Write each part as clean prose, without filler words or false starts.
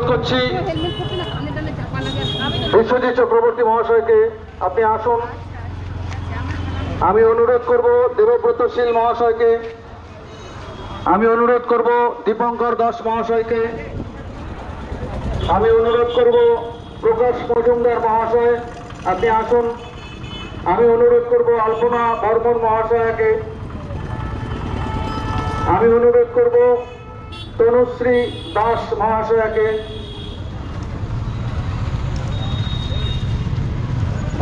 করছি বিশ্বজিৎ চক্রবর্তী মহাশয়কে, আপনি আসুন। আমি অনুরোধ করব দেবব্রত শীল মহাশয়কে, আমি অনুরোধ করব দীপঙ্কর দাস মহাশয়কে, আমি অনুরোধ করব প্রকাশ মজুমদার মহাশয়, আপনি আসুন। আমি অনুরোধ করব আলপনা বর্মন মহাশয়কে, আমি অনুরোধ করব তনুশ্রী দাস মহাশয়কে।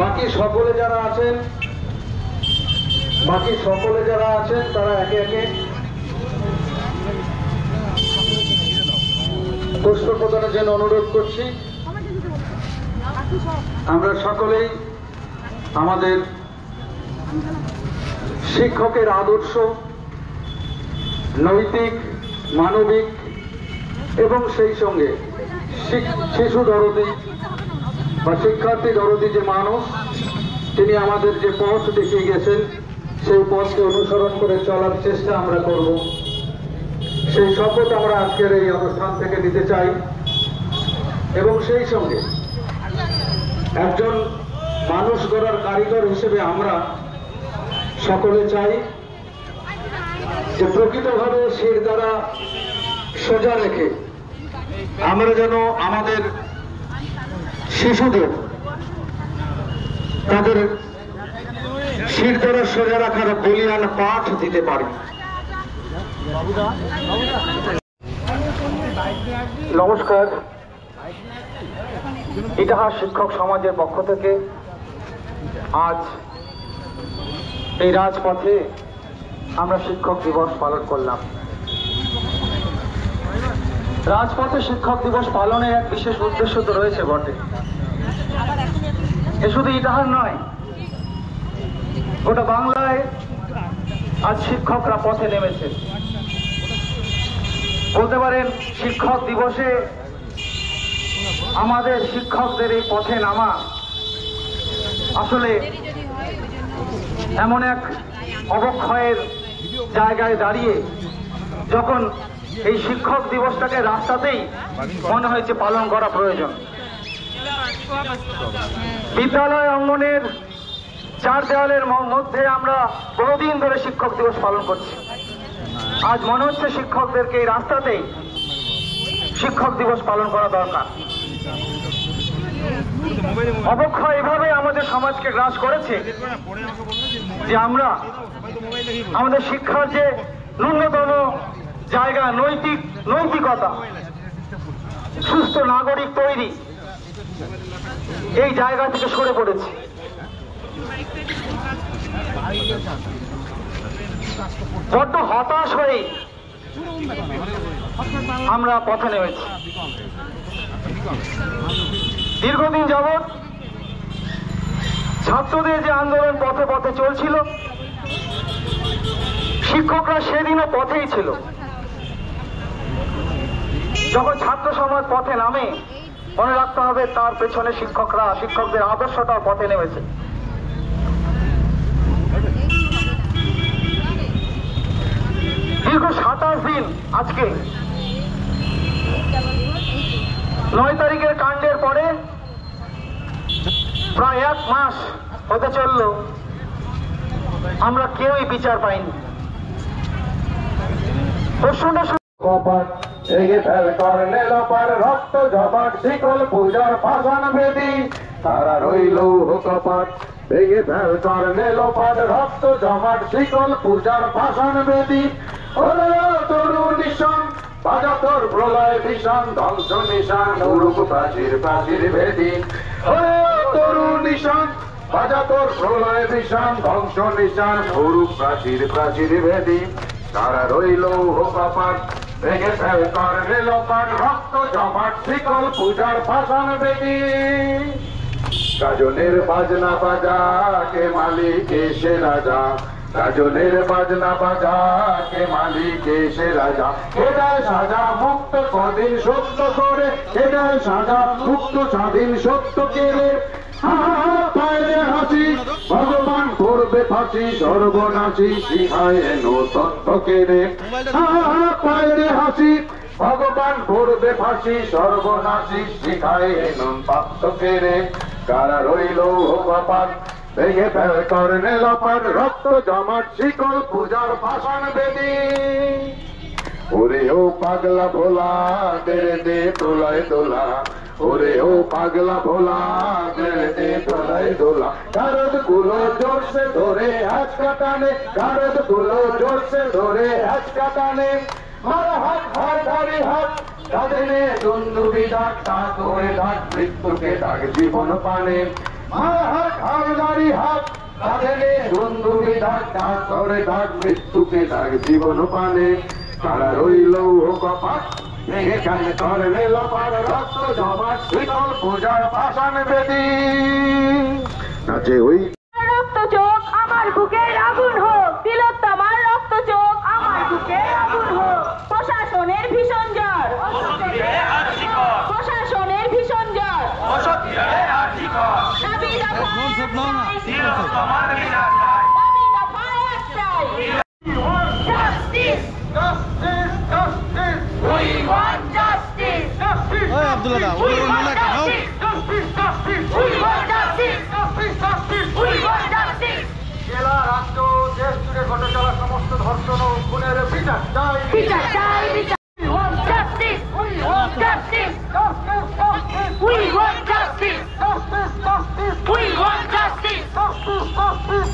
বাকি সকলে যারা আছেন তারা একে একে পুষ্প প্রদানের জন্য অনুরোধ করছি। আমরা সকলেই আমাদের শিক্ষকের আদর্শ, নৈতিক, মানবিক এবং সেই সঙ্গে শিশু দরদি বা শিক্ষার্থী দরদি যে মানুষ, তিনি আমাদের যে পথ দেখিয়ে গেছেন, সেই পথকে অনুসরণ করে চলার চেষ্টা আমরা করব। সেই শপথ আমরা আজকের এই অনুষ্ঠান থেকে নিতে চাই এবং সেই সঙ্গে একজন মানুষ গড়ার কারিগর হিসেবে আমরা সকলে চাই যে প্রকৃতভাবে শির দ্বারা সোজা রেখে আমরা যেন আমাদের শিশুদের তাদের শির দ্বারা সোজা রাখার বলিয়ান পাঠ দিতে পারি। নমস্কার। ইতিহাস শিক্ষক সমাজের পক্ষ থেকে আজ এই রাজপথে আমরা শিক্ষক দিবস পালন করলাম। রাজপথে শিক্ষক দিবস পালনের এক বিশেষ উদ্দেশ্য তো রয়েছে বটে। এ শুধু ইতিহাস নয়, গোটা বাংলায় আজ শিক্ষকরা পথে নেমেছে। বলতে পারেন শিক্ষক দিবসে আমাদের শিক্ষকদের এই পথে নামা আসলে এমন এক অবক্ষয়ের জায়গায় দাঁড়িয়ে যখন এই শিক্ষক দিবসটাকে রাস্তাতেই মনে হয়েছে পালন করা প্রয়োজন। বিদ্যালয় অঙ্গনের চার দেওয়ালের মধ্যে আমরা বহুদিন ধরে শিক্ষক দিবস পালন করছি। আজ মনে হচ্ছে শিক্ষকদেরকে এই রাস্তাতেই শিক্ষক দিবস পালন করা দরকার। অবক্ষয় এভাবে আমাদের সমাজকে গ্রাস করেছে যে আমরা আমাদের শিক্ষার যে ন্যূনতম জায়গা, নৈতিকতা, সুস্থ নাগরিক তৈরি, এই জায়গা থেকে সরে পড়েছি। বড্ড হতাশ হয়ে আমরা পথে নেমেছি। দীর্ঘদিন যাবৎ ছাত্রদের যে আন্দোলন পথে পথে চলছিল, শিক্ষকরা সেদিনও পথেই ছিল। যখন ছাত্র সমাজ পথে নামে, মনে রাখতে হবে তার পেছনে শিক্ষকদের আদর্শটাও পথে নেমেছে। দীর্ঘ 27 দিন, আজকে 9 তারিখের কাণ্ডের পরে প্রায় 1 মাস হতে চলল, আমরা কেউই বিচার পাইনি। প্রশ্নটা রক্ত জপাট শিকল পূজার পাষাণ বেদী, তারা রইল কপাট। ভেঙে ফেল করলে লোপাট রক্ত জমাট শিকল পূজার পাষাণ বেদী। তরুণ নিশান বাজা তোর প্রলয় ভীষণ, ধ্বংস নিশান উড়ুক প্রাচীর প্রাচীর ভেদী। তরুণ নিশান বাজা তোর প্রলয় ভীষণ, ধ্বংস নিশান উড়ুক প্রাচীর প্রাচীর ভেদী। তারা রইল কপাট, ভেঙে ফেল করলে লোপাট রক্ত জমাট শিকল পূজার পাষাণ বেদী। গাজনের বাজনা বাজা কে মালিক এসে রাজা, গাজনের বাজনা বাজা কে মালিক এসে রাজা। এটাই সাজা মুক্ত স্বাধীন সত্য করে, এটাই সাজা মুক্ত স্বাধীন সত্য কেড়ে। পায়রে হাসি ভগবান করবে ফাঁসি, সর্বনাশী শিখায় এনো তত্ত্ব কেড়ে। পায়রে হাসি ভগবান পূর্বে ফাঁসি সর্বনাশী শিখায় নুন পাত্র কেড়ে কারা রইল কপাট ভেঙে ফেলে করনে লপাট রক্ত জমাট শিকল পূজার পাষাণ বেদী ওরে ও পাগলা ভোলা তেরে দে তোলায় দোলা ওরে ও পাগলা ভোলা তেরে দে তোলায় দোলা কারদ গুলো জোরসে ধরে হাত কাটানে কারদ গুলো জোরসে ধরে হাত কাটানে মারা হাত হাত ধারি হাত কাঁদে দুন্দুবি ডাক ডাক করে ডাক মৃত্যুকে ডাক জীবন পানে মারা হাত হাত ধারি হাত কাঁদে দুন্দুবি ডাক ডাক করে ডাক মৃত্যুকে ডাক জীবন পানে কারা রইল কপাট ভেঙে কানে করনে লপাট রক্ত জমাট শীতল পূজার পাষাণ বেদী নাচে ওই রক্ত চোখ আমার বুকের আগুন হোক তিলোত্তমার রক্ত চোখ আমার বুকের আগুন হোক প্রশাসনের ভীষণ জ্বর প্রশাসনের ভীষণ জ্বর দাবি দফা একটাই আব্দুল্লাহ জেলা রাজ্য দেশ জুড়ে ঘটে চলা সমস্ত ধর্ষণ ও খুনের বিচার চাই বিচার চাই বিচার justice we want justice we want justice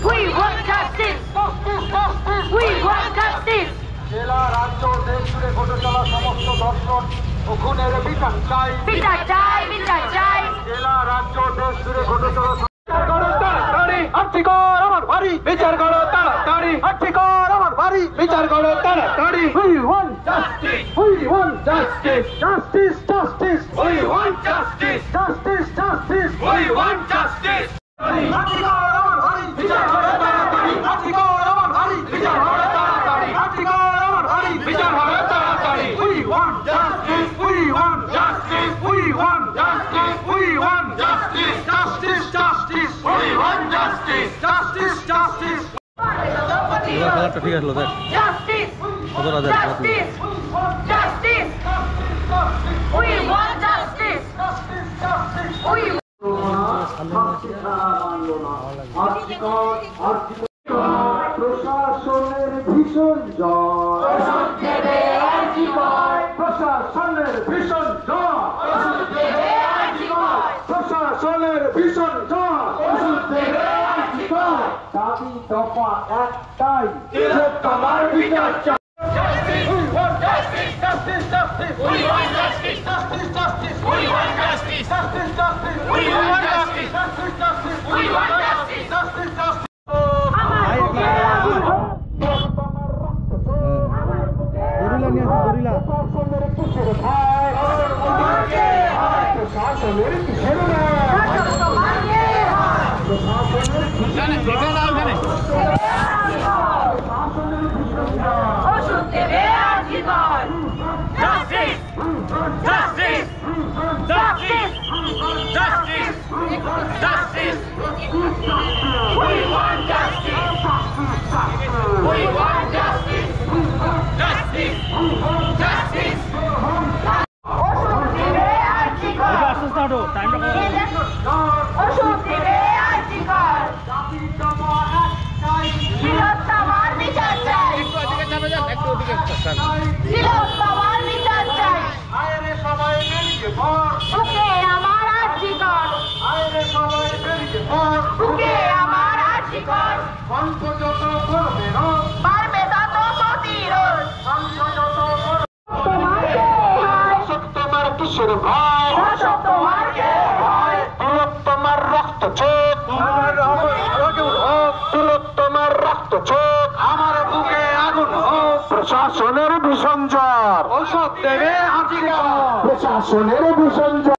we want justice we want justice জেলা রাজ্য দেশ জুড়ে ঘটে চলা সমস্ত ধর্ষণ ও খুনের বিচার চাই বিচার চাই বিচার চাই জেলা রাজ্য দেশ জুড়ে ঘটে চলা তাড়াতাড়ি আর্থি কর আমার বাড়ি বিচার করো তাড়াতাড়ি আর্থি কর আমার বাড়ি বিচার করো তাড়াতাড়ি we want justice we want justice justice justice we want justice justice justice we want justice আর্থি কর আমার বাড়ি বিচার করো তাড়াতাড়ি আর্থি কর আমার বাড়ি বিচার করো তাড়াতাড়ি আর্থি কর আমার বাড়ি বিচার করো তাড়াতাড়ি we want justice we want justice we want justice we want justice justice justice we want justice justice justice কালারটা ঠিক আসলো দেখ justice justice justice we want justice we প্রশাসনের ভীষণ জ্বর প্রশাসনের ভীষণ জ্বর প্রশাসনের ভীষণ জ্বর দাবি দফা একটাই তোমার বিচার চাই We want justice, justice, justice. We want justice, justice, justice. We want justice, justice, justice. We want justice, justice, justice. We want justice, justice, justice. Gorilla নিয়ে আসো গরিলা ওষুধ দেবে আজীবন justice justice justice justice justice we want justice we want justice justice justice ওষুধ দেবে আজীবন ওষুধ দেবে আজীবন তিলোত্তমার বিচার চাই তিলোত্তমার বিচার চাই আইরে সবাই বেরিয়ে পড় বুকে আমার আজীবন আইরে সবাই বেরিয়ে পড় বুকে আমার আজীবন কণ্ঠ যত করবে না পারবে তত প্রতিরোধ কণ্ঠ যত করবে তোমাকে হয় তোমার কিশোর ভাই তোমার কে হয় তোমার রক্ত চোখ তোমার রক্ত চোখ আমার বুকে আগুন হোক প্রশাসনের ভীষণ জ্বর ঔষধ দেবে প্রশাসনের ভীষণ জ্বর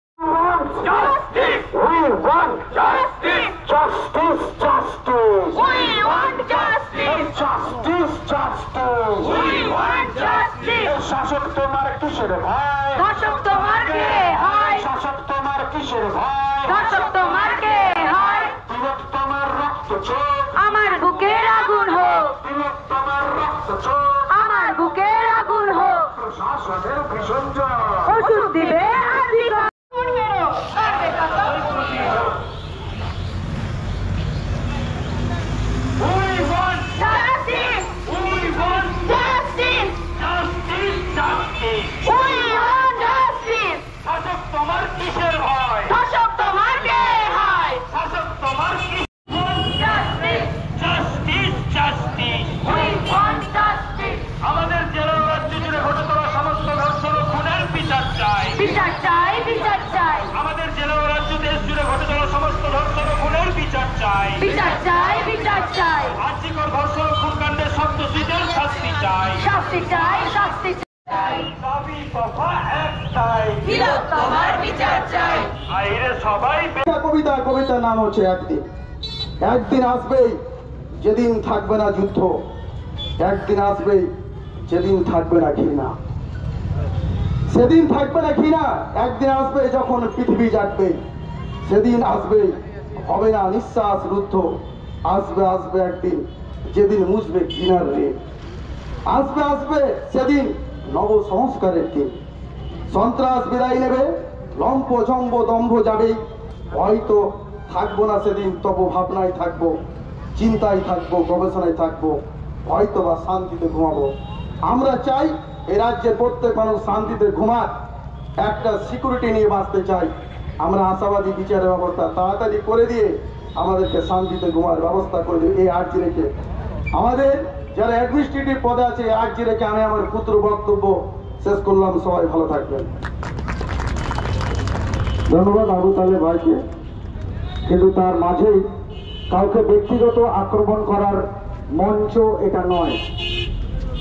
justice We want justice justice, justice. we want justice Justice, justice. we want justice শাসক তোমার কিসের ভাই দর্শক তোমার কে হয় শাসক তোমার কিসের ভাই দর্শক তোমার কে হয় তিলক তোমার রক্ত চোখ আমার বুকের আগুন হোক তিলক তোমার রক্ত চোখ আমার বুকের আগুন হোক প্রশাসনের ভীষণ জ্বর। ওষুধ দিবে RG Kar. We want Justice! we want Justice! justice, justice. We want justice! শাসক তোমার কিসের ভয়? ধর্ষক তোমার কে হয়? শাসক তোমার কি? Justice! Justice, justice. We want justice! আমাদের জেলা ও রাজ্য জুড়ে ঘটে চলা সমস্ত ধর্ষণ ও খুনের বিচার চাই। বিচার চাই, বিচার চাই, আমাদের জেলা ও রাজ্য দেশ জুড়ে ঘটে চলা সমস্ত ধর্ষণ ও খুনের বিচার চাই। বিচার চাই, বিচার চাই, আর্জিকর ধর্ষণ ও খুনকাণ্ডের সত্যজিতের শাস্তি চাই। শাস্তি চাই, শাস্তি চাই, দাবি কথা একটাই, তিলোত্তমার বিচার চাই। আইরে সবাই কবিতার নাম হচ্ছে একদিন। একদিন আসবেই যেদিন থাকবে না যুদ্ধ, একদিন আসবেই যেদিন থাকবে না ঘৃণা, সেদিন থাকবে না ঘৃণা। একদিন আসবে যখন পৃথিবী জাগবে, সেদিন আসবে হবে না নিঃশ্বাস রুদ্ধ। আসবে একদিন যেদিন মুছবে ঘৃণার রেখ। আসবে সেদিন নব সংস্কারের দিন। সন্ত্রাস বিদায় নেবে, লম্প জম্ব দম্ভ যাবে। হয়তো থাকবো না সেদিন, তবু ভাবনায় থাকবো, চিন্তায় থাকবো, গবেষণায় থাকবো, হয়তো বা শান্তিতে ঘুমাবো। আমরা চাই এ রাজ্যের প্রত্যেক মানুষ শান্তিতে ঘুমাক, একটা সিকিউরিটি নিয়ে বাঁচতে চাই। আমরা আশাবাদী বিচারের ব্যবস্থা তাড়াতাড়ি করে দিয়ে আমাদেরকে শান্তিতে ঘুমার ব্যবস্থা করে দিয়ে এই আর্জি রেখে আমাদের যারা অ্যাডমিনিস্ট্রেটিভ পদে আছে এই আর্জি রেখে আমি আমার ক্ষুদ্র বক্তব্য শেষ করলাম। সবাই ভালো থাকবেন। ধন্যবাদ আবু তালেব ভাইকে। কিন্তু তার মাঝেই কাউকে ব্যক্তিগত আক্রমণ করার মঞ্চ এটা নয়।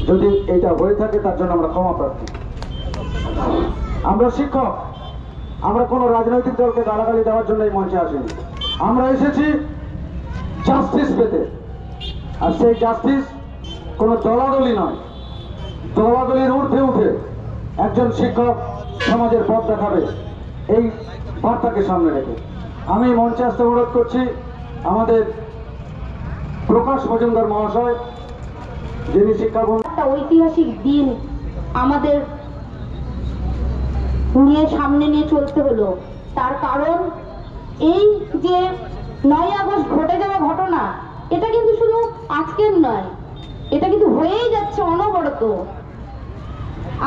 যদি এটা হয়ে থাকে তার জন্য আমরা ক্ষমা প্রার্থী। আমরা শিক্ষক, আমরা কোনো রাজনৈতিক দলকে গালাগালি দেওয়ার জন্য এই মঞ্চে আসিনি। আমরা এসেছি জাস্টিস পেতে। আর সেই জাস্টিস কোনো দলাদলি নয়। দলাদলির ঊর্ধ্বে উঠে একজন শিক্ষক সমাজের পথ দেখাবে, এই বার্তাকে সামনে রেখে আমি মঞ্চে আসতে অনুরোধ করছি আমাদের প্রকাশ মজুমদার মহাশয়, যিনি শিক্ষাবন্ধু। একটা ঐতিহাসিক দিন আমাদের সামনে নিয়ে চলতে হলো। তার কারণ এই যে 9ই আগস্ট ঘটে যাওয়া ঘটনা, এটা কিন্তু শুধু আজকের নয়, এটা কিন্তু হয়েই যাচ্ছে অনবরত।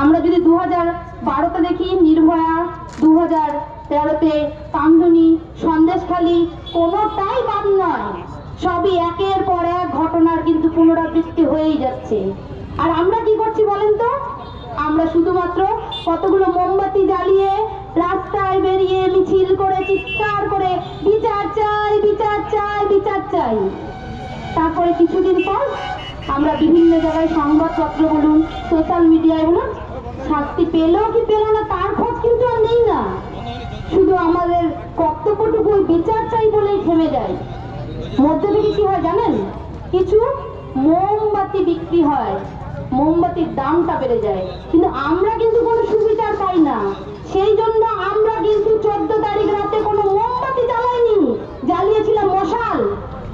আমরা যদি 2012তে দেখি নির্ভয়া, 2013তে কামদুনি, সন্দেশখালী, কোনোটাই বাদ নয়। সবই একের পর এক ঘটনার কিন্তু পুনরাবৃত্তি হয়েই যাচ্ছে। আর আমরা কি করছি বলেন তো? আমরা শুধুমাত্র কতগুলো মোমবাতি জ্বালিয়ে রাস্তায় বেরিয়ে মিছিল করে চিৎকার করে বিচার চাই, বিচার চাই, বিচার চাই। তারপরে কিছুদিন পর আমরা বিভিন্ন জায়গায় সংবাদপত্র বলুন, সোশ্যাল মিডিয়ায় বলুন, শাস্তি পেলো কি পেলো না তার খোঁজ কিন্তু আর নেই না। শুধু আমাদের কর্তব্যটুকু বিচার চাই বলেই থেমে যায়। মধ্যে থেকে কি হয় জানেন? কিছু মোমবাতি বিক্রি হয়, মোমবাতির দামটা বেড়ে যায়, কিন্তু আমরা কিন্তু কোনো সুবিচার পাই না। সেই জন্য আমরা কিন্তু 14 তারিখ রাতে কোনো মোমবাতি জ্বালাইনি, জ্বালিয়েছিলাম মশাল।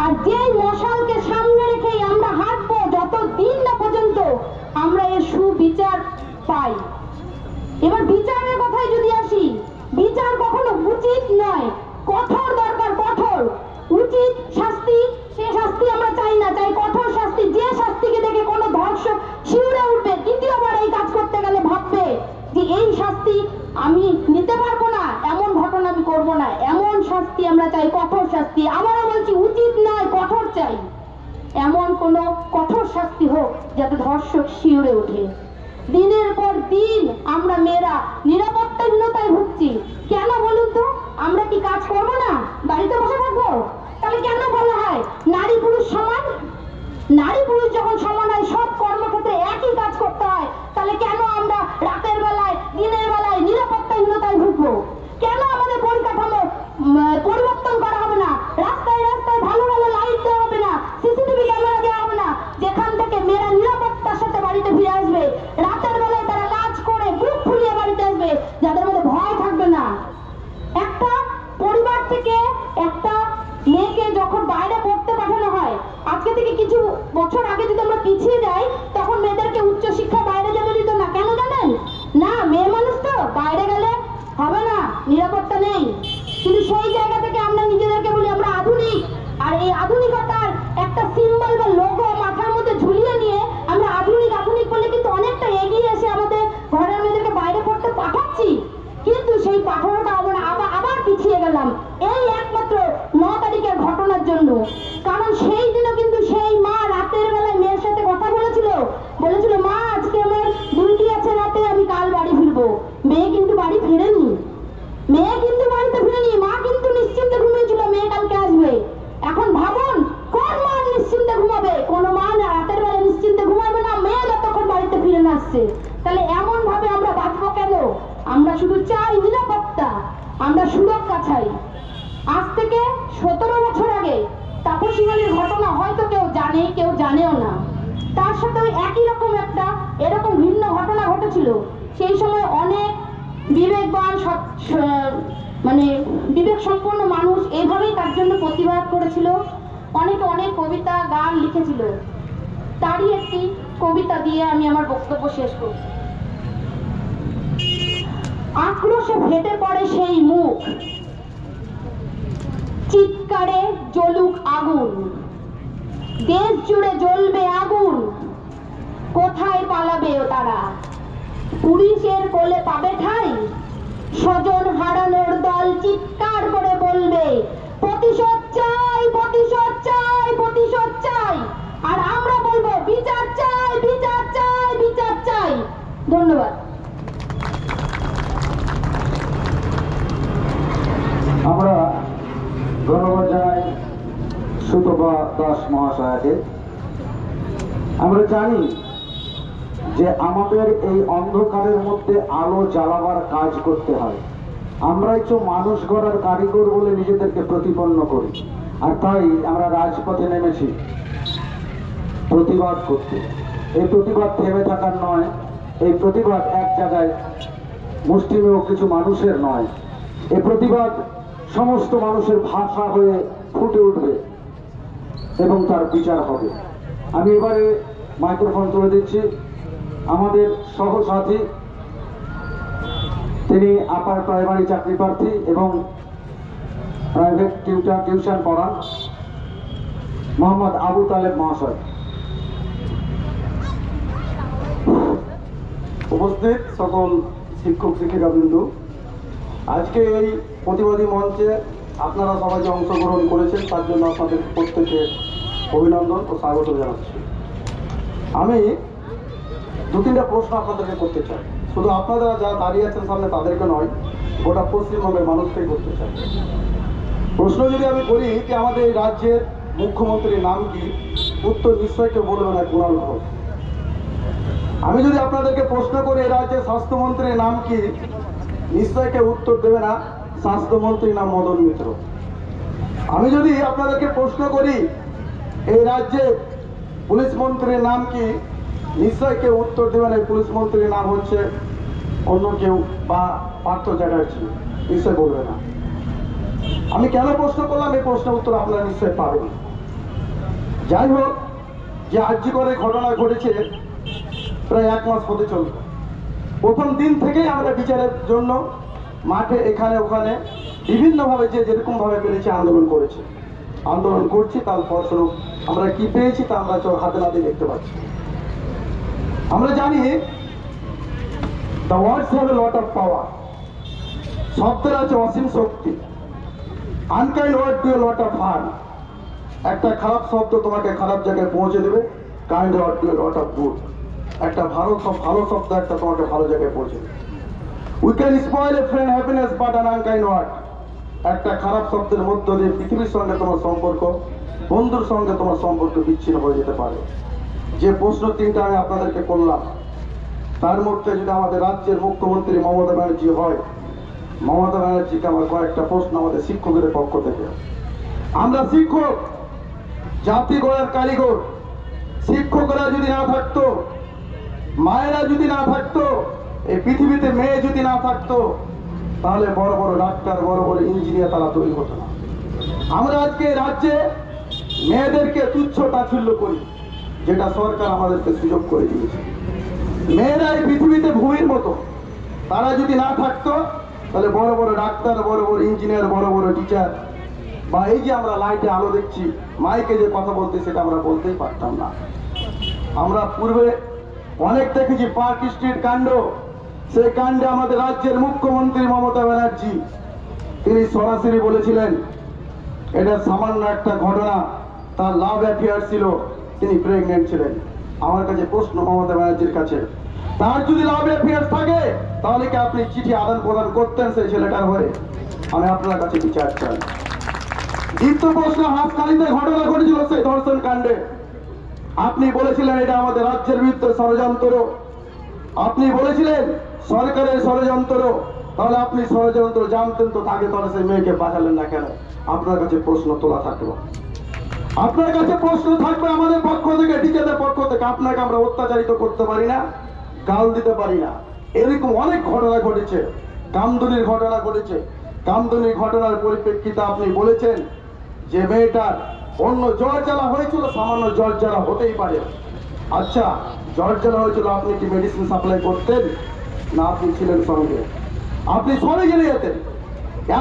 আর যেই মশালকে সামনে রেখেই আমরা হাঁটবো যতদিন না পর্যন্ত আমরা এর সুবিচার পাই। এবার বিচারের কথায় যদি আসি, বিচার কখনো উচিত নয়, কঠোর দরকার, কঠোর। উচিত শাস্তি, সে শাস্তি আমরা চাই না, চাই কঠোর শাস্তি। যে শাস্তিকে দেখে কোনো ধর্ষক শিউরে উঠবে, দ্বিতীয়বার এই কাজ করতে গেলে ভাববে যে এই শাস্তি আমি নিতে পারবো না, এমন ঘটনা আমি করবো না। এমন শাস্তি আমরা চাই, কঠোর শাস্তি। আবারও বলছি, উচিত নয়, কঠোর চাই। এমন কোনো কঠোর শাস্তি হোক যাতে ধর্ষক শিউরে ওঠে। দিনের পর দিন আমরা মেয়েরা নিরাপত্তাহীনতায় ভুগছি। কেন বলুন তো? আমরা কি কাজ করবো না, বাড়িতে বসে থাকবো? তাহলে কেন বলা হয় নারী পুরুষ সমান? নারী পুরুষ যখন সমান হয়, সব কর্মক্ষেত্রে একই কাজ করতে হয়, তাহলে কেন আমরা রাতের বেলায় দিনের বেলায় নিরাপত্তাহীনতায় ভুগবো? কেন আমাদের পরিকাঠামো পরিবর্তন করা হবে না? রাস্তায় রাস্তায় ভালো ভালো লাইট দেওয়া হবে না, সিসিটিভি ক্যামেরা দেওয়া হবে না, যেখান থেকে মেয়েরা নিরাপত্তার সাথে বাড়িতে ফিরে আসবে। রাতের বেলায় তারা কাজ করে বুক ফুলিয়ে বাড়িতে আসবে, যাদের মধ্যে ভয় থাকবে না। একটা পরিবার থেকে একটা মেয়েকে যখন বাইরে পড়তে পাঠানো হয়, আজকে থেকে কিছু বছর আগে যদি আমরা পিছিয়ে যাই, তখন মেয়েদেরকে উচ্চশিক্ষা বাইরে যেতে দিত না। কেন জানেন? না, মেয়ে বাইরে গেলে হবে না, নিরাপত্তা নেই। কিন্তু সেই জায়গা থেকে আমরা নিজেদেরকে বলি আমরা আধুনিক, আর এই আধুনিকতার একটা সিম্বল বা লোগো মাথার মধ্যে ঝুলিয়ে নিয়ে আমরা আধুনিক আধুনিক বলে কিন্তু অনেকটা এগিয়ে এসে আমাদের ঘরের মেয়েদেরকে বাইরে পড়তে পাঠাচ্ছি। কিন্তু সেই পাঠানোটা আমরা আবার পিছিয়ে গেলাম এই একমাত্র 9 তারিখের ঘটনার জন্য। কারণ সেই দিনও কিন্তু সেই মা রাতের বেলায় মেয়ের সাথে কথা বলেছিল, মা আজকে আমার ডিউটি আছে রাতে, আমি কাল বাড়ি ফিরবো। মেয়ে কিন্তু বাড়ি ফেরেনি, বাড়িতে ফিরেনি। মা কিন্তু নিশ্চিন্তে ঘুমিয়েছিল মেয়ে কালকে আসবে। এখন ভাবুন কোন মা নিশ্চিন্তে ঘুমাবে? কোনো মা না রাতের বেলা নিশ্চিন্তে ঘুমাবে না মেয়ে যতক্ষণ বাড়িতে ফিরে না আসছে। তাহলে এমন ভাবে আমরা বাঁচবো কেন? আমরা শুধু চাই নিরাপত্তা, আমরা সুরক্ষা চাই। আজ থেকে 17 বছর আগে তাপসী মালির ঘটনা হয়তো কেউ জানে, কেউ জানেও না। তার সাথে একই রকম একটা এরকম ভিন্ন ঘটনা ঘটেছিল। সেই সময় অনেক বিবেকবান মানে বিবেক সম্পন্ন মানুষ এইভাবেই তার জন্য প্রতিবাদ করেছিল। অনেকে অনেক কবিতা গান লিখেছিল। তারই একটি কবিতা দিয়ে আমি আমার বক্তব্য শেষ করব। আক্রোশে ফেটে পড়ে সেই মুখ, চিৎকারে জ্বলুক আগুন, দেশ জুড়ে জ্বলবে আগুন, কোথায় পালাবে তারা? পুলিশের কোলে পাবে ঠাঁই? স্বজন হারানোর দল চিৎকার করে বলবে প্রতিশোধ চাই, প্রতিশোধ চাই, প্রতিশোধ চাই। আর আমরা বলবো বিচার চাই, বিচার চাই, বিচার চাই। ধন্যবাদ। আমরা ধন্যবাদ জানাই সুতপা দাস মহাশয়াকে। আমরা জানি যে আমাদের এই অন্ধকারের মধ্যে আলো জ্বালাবার কাজ করতে হয়। আমরাই তো মানুষ গড়ার কারিগর বলে নিজেদেরকে প্রতিপন্ন করি, আর তাই আমরা রাজপথে নেমেছি প্রতিবাদ করতে। এই প্রতিবাদ থেমে থাকার নয়, এই প্রতিবাদ এক জায়গায় মুষ্টিমেয় কিছু মানুষের নয়, এই প্রতিবাদ সমস্ত মানুষের ভাষা হয়ে ফুটে উঠবে এবং তার বিচার হবে। আমি এবারে মাইক্রোফোন তুলে দিচ্ছি আমাদের সহসাথী, তিনি আপার প্রাইমারি চাকরি প্রার্থী এবং প্রাইভেট টিউশন পড়ান, মোহাম্মদ আবু তালেব মহাশয়। উপস্থিত সকল শিক্ষক শিক্ষিকাবৃন্দ, আজকে এই প্রতিবাদী মঞ্চে আপনারা সবাই যে অংশগ্রহণ করেছেন তার জন্য আপনাদের প্রত্যেকে অভিনন্দন ও স্বাগত জানাচ্ছি। আমি 2-3টা প্রশ্ন আপনাদেরকে করতে চাই, শুধু আপনারা যারা দাঁড়িয়ে আছেন সামনে তাদেরকে নয়, গোটা পশ্চিমবঙ্গের মানুষকেই করতে চাই। প্রশ্ন যদি আমি করি যে আমাদের এই রাজ্যের মুখ্যমন্ত্রীর নাম কি, উত্তর নিশ্চয়ই কেউ বলবে না কুণাল ঘোষ। আমি যদি আপনাদেরকে প্রশ্ন করি এই রাজ্যের স্বাস্থ্যমন্ত্রীর নাম কি, নিশ্চয়ই কেউ উত্তর দেবে না স্বাস্থ্যমন্ত্রীর নাম মদন মিত্র। আমি যদি আপনাদেরকে প্রশ্ন করি এই রাজ্যে পুলিশ মন্ত্রীর নাম কি, নিশ্চয়ই কেউ উত্তর দেবে না পুলিশ মন্ত্রীর নাম হচ্ছে অন্য কেউ বা পার্থ চ্যাটার্জি, নিশ্চয় বলবে না। আমি কেন প্রশ্ন করলাম এই প্রশ্নের উত্তর আপনারা নিশ্চয়ই পাবেন। যাই হোক, যে আর্জি করে ঘটনা ঘটেছে প্রায় 1 মাস হতে চলবে। প্রথম দিন থেকেই আমরা বিচারের জন্য মাঠে এখানে ওখানে বিভিন্নভাবে যে যেরকম ভাবে পেরেছি আন্দোলন করছি। তার ফলস্বরূপ আমরা কি পেয়েছি তা আমরা হাতে নাতে দেখতে পাচ্ছি। আমরা জানি the words have a lot of power, শব্দের আছে অসীম শক্তি। unkind word do a lot of harm, একটা খারাপ শব্দ তোমাকে খারাপ জায়গায় পৌঁছে দেবে, kind word do a lot of good, একটা ভালো শব্দ একটা তোমাকে ভালো জায়গায় পৌঁছে দেবে। we can spoil a friend happiness but an unkind word, একটা খারাপ শব্দের মধ্য দিয়ে পৃথিবীর সঙ্গে তোমার সম্পর্ক, বন্ধুর সঙ্গে তোমার সম্পর্ক বিচ্ছিন্ন হয়ে যেতে পারে। যে প্রশ্ন 3টা আমি আপনাদেরকে করলাম, তার মধ্যে যদি আমাদের রাজ্যের মুখ্যমন্ত্রী মমতা ব্যানার্জি হয়, মমতা ব্যানার্জিকে আমার কয়েকটা প্রশ্ন আমাদের শিক্ষকদের পক্ষ থেকে। আমরা শিক্ষক, জাতি গড়ার কারিগর। শিক্ষকরা যদি না থাকতো, মায়েরা যদি না থাকতো, এই পৃথিবীতে মেয়ে যদি না থাকতো, তাহলে বড় বড় ডাক্তার, বড় বড় ইঞ্জিনিয়ার তারা তৈরি হতো না। আমরা আজকে রাজ্যে মেয়েদেরকে তুচ্ছ তাচ্ছিল্য করি, যেটা সরকার আমাদেরকে সুযোগ করে দিয়েছে। মেয়েরা এই পৃথিবীতে ভূমির মতো, তারা যদি না থাকতো তাহলে বড় বড় ডাক্তার, বড় বড় ইঞ্জিনিয়ার, বড় বড় টিচার, বা এই যে আমরা লাইটে আলো দেখছি, মাইকে যে কথা বলতে, সেটা আমরা বলতেই পারতাম না। আমরা পূর্বে অনেক দেখেছি পার্ক স্ট্রিট কাণ্ড। সেই কাণ্ডে আমাদের রাজ্যের মুখ্যমন্ত্রী মমতা ব্যানার্জি তিনি সরাসরি বলেছিলেন এটা সামান্য একটা ঘটনা, তার লাভ অ্যাফেয়ার ছিল, তিনি প্রেগনেন্ট ছিলেন। আমার কাছে প্রশ্ন মমতা ব্যানার্জির কাছে, তার যদি লাভ অ্যাফেয়ার থাকে তাহলে কি আপনি চিঠি আদান প্রদান করতেন সেই ছেলেটার হয়ে? আমি আপনার কাছে বিচার চাই। দ্বিতীয় প্রশ্ন, হাসখালিতে ঘটনা ঘটেছিল সেই ধর্ষণ কাণ্ডে, আপনি বলেছিলেন এটা আমাদের রাজ্যের বিরুদ্ধে ষড়যন্ত্র, আপনি বলেছিলেন সরকারের ষড়যন্ত্র। তাহলে আপনি ষড়যন্ত্র জানতেন তো তাকে তাহলে সেই মেয়েকে পাঠালেন না কেন? আপনার কাছে প্রশ্ন তোলা থাকলো। আপনার কাছে প্রশ্ন থাকবে আমাদের পক্ষ থেকে, টিচারদের পক্ষ থেকে। আপনাকে আমরা অত্যাচারিত করতে পারি না, গাল দিতে পারি না। এরকম অনেক ঘটনা ঘটেছে। কামদুনির ঘটনা ঘটেছে। কামদুনির ঘটনার পরিপ্রেক্ষিতে আপনি বলেছেন যে মেয়েটার অন্য জ্বর জ্বালা হয়েছিল, সামান্য জ্বর জ্বালা হতেই পারে। আচ্ছা, জ্বর জ্বালা হয়েছিল, আপনি কি মেডিসিন সাপ্লাই করতেন না আপনি ছিলেন সঙ্গে? আপনি সরে গেলে যেতেন।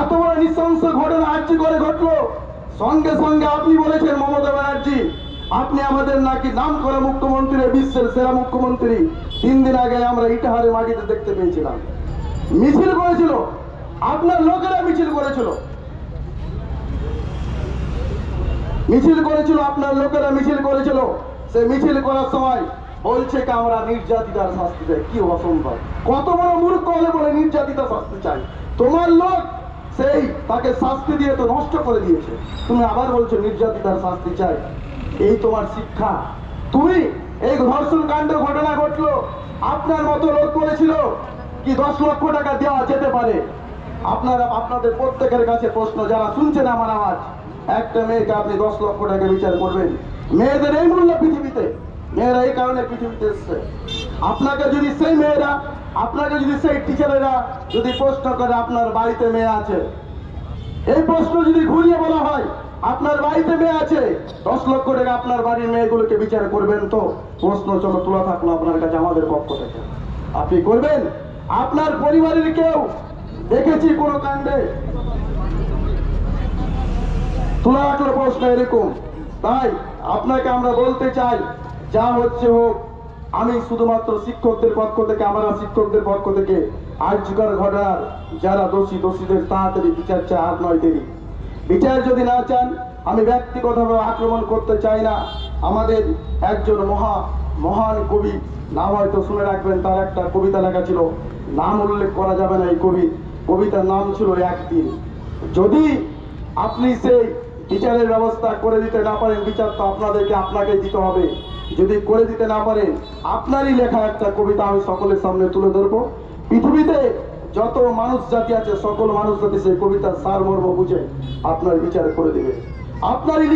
এত বড় নৃশংস ঘটনা আর্জি করে ঘটলো, সঙ্গে সঙ্গে আপনি বলেছেন মমতা ব্যানার্জি আপনি আমাদের নাকি নাম করা মুখ্যমন্ত্রী, বিশ্বের সেরা মুখ্যমন্ত্রী। 3 দিন আগে আমরা ইটাহারে মাটিতে দেখতে পেয়েছিলাম, মিছিল করেছিল, আপনার লোকেরা মিছিল করেছিল, আপনার লোকেরা মিছিল করেছিল। সেই মিছিল করার সময় বলছে কি আমরা নির্যাতিতার শাস্তি চাই। কি অসম্ভব! কত বড় মূর্খ হলে বলে নির্যাতিতা শাস্তি চাই? তোমার লোক সেই তাকে শাস্তি দিয়ে তো নষ্ট করে দিয়েছে, তুমি আবার বলছো নির্যাতিতার শাস্তি চাই। এই তোমার শিক্ষা? তুমি এই ধর্ষণ কাণ্ড ঘটনা ঘটলো, আপনার মতো লোক বলেছিল কি 10 লক্ষ টাকা দেওয়া যেতে পারে। আপনাদের প্রত্যেকের কাছে প্রশ্ন, যারা শুনছেন আমার আওয়াজ, একটা মেয়েকে আপনি 10 লক্ষ টাকা বিচার করবেন? মেয়েদের এই মূল্য পৃথিবীতে, মেয়েরা এই কারণে পৃথিবীতে এসছে। আপনাকে যদি সেই মেয়েরা, আপনাকে যদি সেই টিচারেরা যদি প্রশ্ন করে আপনার বাড়িতে মেয়ে আছে, এই প্রশ্ন যদি ঘুরিয়ে বলা হয় আপনার বাড়িতে মেয়ে আছে, 10 লক্ষ টাকা আপনার বাড়ির মেয়েগুলোকে বিচার করবেন তো? প্রশ্ন চলো তোলা থাকলো আপনার কাছে আমাদের পক্ষ থেকে, আপনি করবেন? আপনার পরিবারের কেউ দেখেছি কোনো কাণ্ডে তোলা রাখলো প্রশ্ন এরকম? তাই আপনাকে আমরা বলতে চাই, যা হচ্ছে হোক, আমি শুধুমাত্র শিক্ষকদের পক্ষ থেকে, আমরা শিক্ষকদের পক্ষ থেকে আর্যকর ঘটনার যারা দোষী, দোষীদের তাড়াতাড়ি বিচার চাই, আর নয় দেরি। বিচার যদি না চান, আমি ব্যক্তিগতভাবে আক্রমণ করতে চাই না। আমাদের একজন মহান কবি, নাম হয়তো শুনে রাখবেন, তার একটা কবিতা লেখা ছিল, নাম উল্লেখ করা যাবে না এই কবিতার নাম ছিল একদিন। যদি আপনি সেই বিচারের ব্যবস্থা করে দিতে না পারেন, বিচার তো আপনাকে দিতে হবে। যদি করে দিতে না পারেন, আপনারই লেখা একটা কবিতা আমি সকলের সামনে তুলে ধরবো। পৃথিবীতে যত মানুষ জাতি আছে, সকল মানুষ জাতি সেই কবিতার সারমর্ম বুঝে আপনার বিচার করে দেবে। আপনারই